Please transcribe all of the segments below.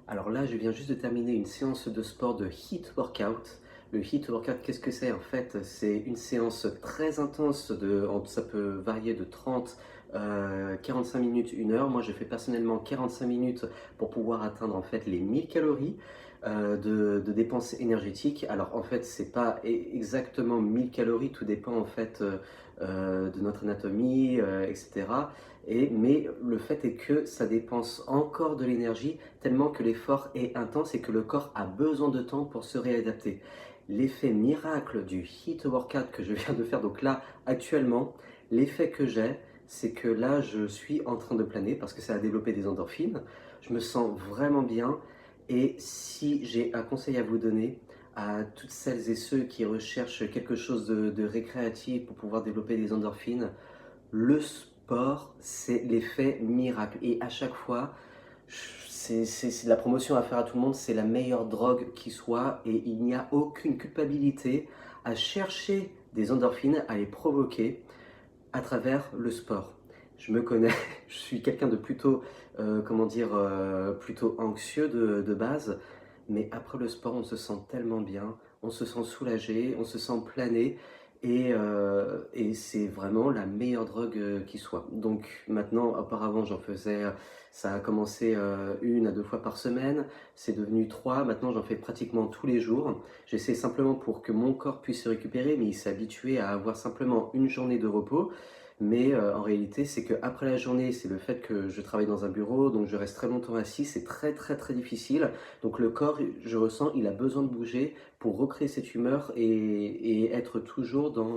Alors là, je viens juste de terminer une séance de sport de HIIT workout. Le HIIT workout, qu'est-ce que c'est? En fait, c'est une séance très intense ça peut varier de 30, 45 minutes, 1 heure. Moi, je fais personnellement 45 minutes pour pouvoir atteindre en fait les 1000 calories de dépenses énergétiques. Alors en fait, c'est pas exactement 1000 calories, tout dépend en fait de notre anatomie, etc. Mais le fait est que ça dépense encore de l'énergie tellement que l'effort est intense et que le corps a besoin de temps pour se réadapter. L'effet miracle du HIIT workout que je viens de faire, donc là actuellement, l'effet que j'ai, c'est que là je suis en train de planer parce que ça a développé des endorphines. Je me sens vraiment bien et si j'ai un conseil à vous donner à toutes celles et ceux qui recherchent quelque chose de récréatif pour pouvoir développer des endorphines, le sport, c'est l'effet miracle. Et à chaque fois, c'est de la promotion à faire à tout le monde, c'est la meilleure drogue qui soit. Et il n'y a aucune culpabilité à chercher des endorphines, à les provoquer à travers le sport. Je me connais, je suis quelqu'un de plutôt, plutôt anxieux de base, mais après le sport, on se sent tellement bien, on se sent soulagé, on se sent plané, et c'est vraiment la meilleure drogue qui soit. Donc maintenant, auparavant, ça a commencé 1 à 2 fois par semaine, c'est devenu 3, maintenant j'en fais pratiquement tous les jours. J'essaie simplement pour que mon corps puisse se récupérer, mais il s'est habitué à avoir simplement une journée de repos. Mais en réalité, c'est qu'après la journée, c'est le fait que je travaille dans un bureau, donc je reste très longtemps assis, c'est très très très difficile. Donc le corps, je ressens, il a besoin de bouger pour recréer cette humeur et être toujours dans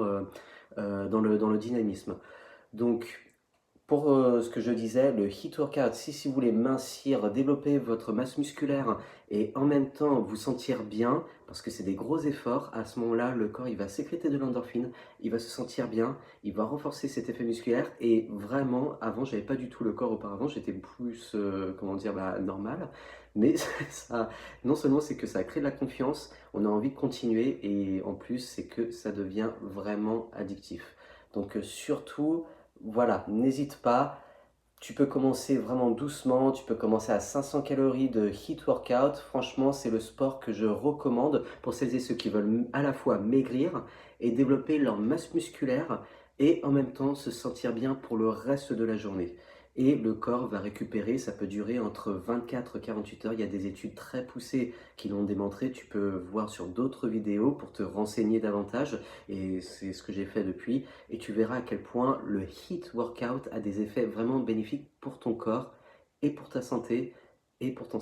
le dynamisme. Donc pour ce que je disais, le HIIT workout, si vous voulez mincir, développer votre masse musculaire et en même temps vous sentir bien, parce que c'est des gros efforts, à ce moment-là, le corps il va sécréter de l'endorphine, il va se sentir bien, il va renforcer cet effet musculaire. Et vraiment, avant, j'avais pas du tout le corps auparavant, j'étais plus, normal. Mais ça, non seulement c'est que ça a créé de la confiance, on a envie de continuer et en plus c'est que ça devient vraiment addictif. Donc surtout, voilà, n'hésite pas. Tu peux commencer vraiment doucement, tu peux commencer à 500 calories de HIIT workout. Franchement, c'est le sport que je recommande pour celles et ceux qui veulent à la fois maigrir et développer leur masse musculaire et en même temps se sentir bien pour le reste de la journée. Et le corps va récupérer, ça peut durer entre 24 et 48 heures. Il y a des études très poussées qui l'ont démontré. Tu peux voir sur d'autres vidéos pour te renseigner davantage. Et c'est ce que j'ai fait depuis. Et tu verras à quel point le HIIT workout a des effets vraiment bénéfiques pour ton corps et pour ta santé et pour ton